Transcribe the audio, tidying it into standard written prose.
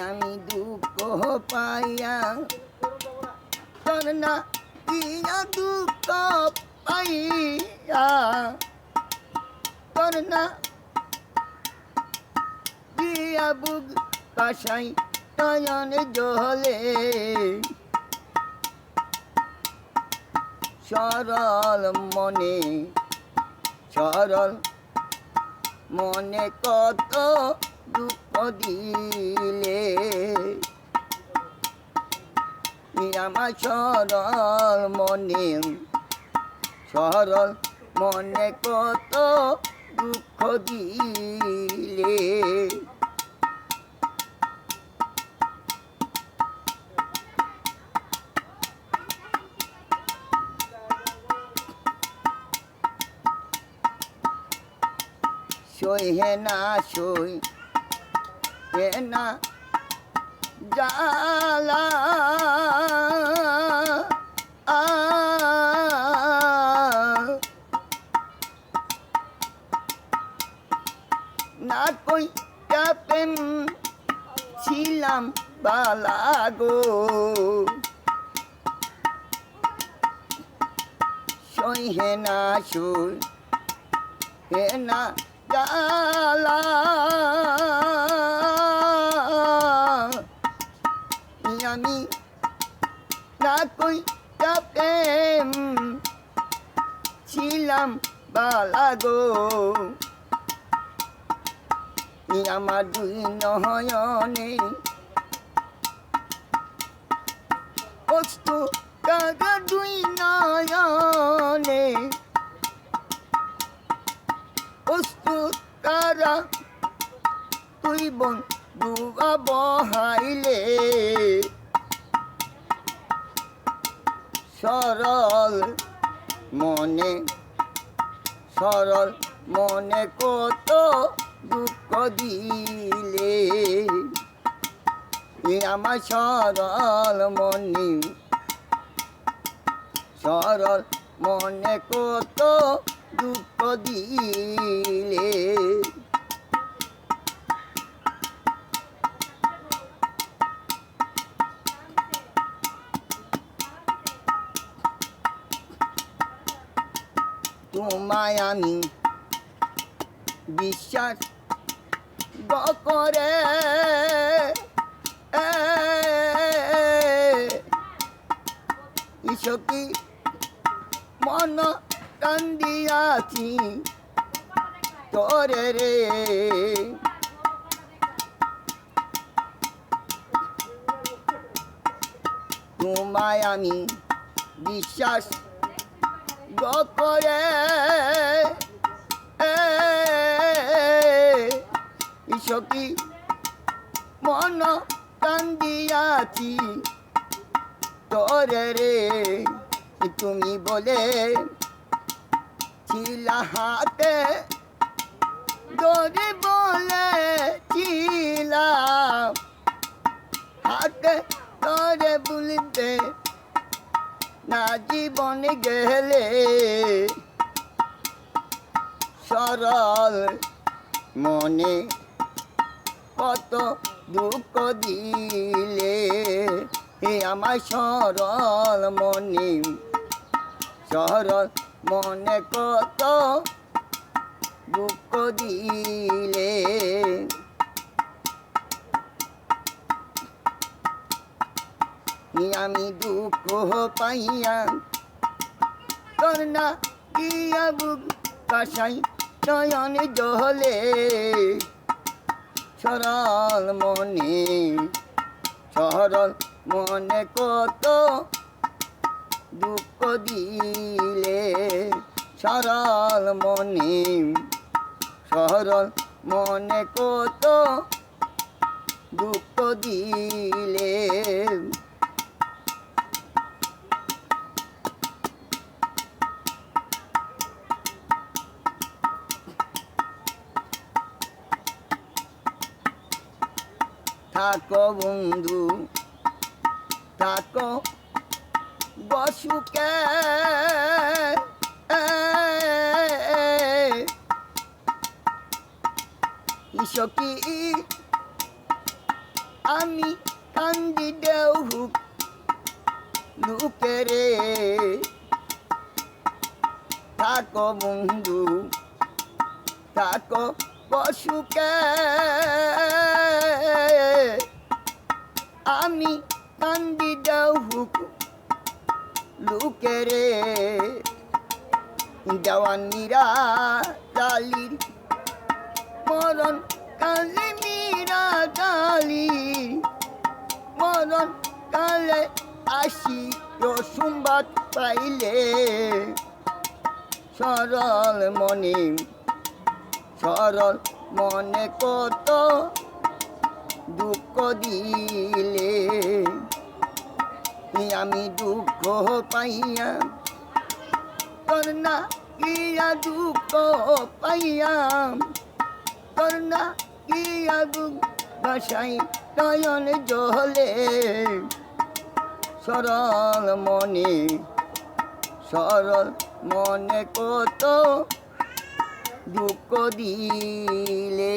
আমি দুঃখ পাইয়া তোর না দিয়া দুঃখ পাইয়া তোর না দিয়া বুক কাশাই নয়ন জলে সরল মনে কত দুঃখ দিলে আমার সরল মনে কত দুঃখ দিলে সইহে না জালা না কই প্রেম ছিলাম বালা গো সইহে না জালা আমি না কই প্রেম ছিলাম বালা গো আমার দুই নয়নে কষ্ট কাগা দুই নয়নে কষ্ট কারা তুই বন্ধুয়া বহাইলে সরল মনে কত দুঃখ দিলে আমার সরল মনে কত দুঃখ দিলে তোমায় আমি বিশ্বাস করে ইসকি মন কান্দিয়াছি তোরে রে তোমায় আমি বিশ্বাস করে ইসকি মন কান্দিয়াছি তোরে রে তুমি বলে ছিলা হাতে দড়ি বলে ছিলাম হাতে তোরে বলতে না জীবন গেলে সরল মনে কত দুঃখ দিলে আমার সরল মনে কত দুঃখ দিলে আমি দুঃখ পাইয়া তোর না দিয়া বুক কাশাই নয়ন জলে সরল মনে কত দুঃখ দিলে সরল মনে কত দুঃখ দিলে থাকো বন্ধু থাকো বসুকে ইসকি আমি কান্দি দেও হুক লুকেরে থাকো বন্ধু থাকো পশুকে আমি কান্দি দেও হুক লুকেরে জওয়ানিরা চালির মরণ কালে মীরা চালির মরণ কালে আসি সংবাদ পাইলে সরল মনে কত দুঃখ দিলে আমি দুঃখ পাইয়া তোর না ইয়া দুঃখ পাইয়াম তোর না ইয়া দুঃখ ভাষাই নয়ন জলে সরল মনে কত দুঃখ দিলে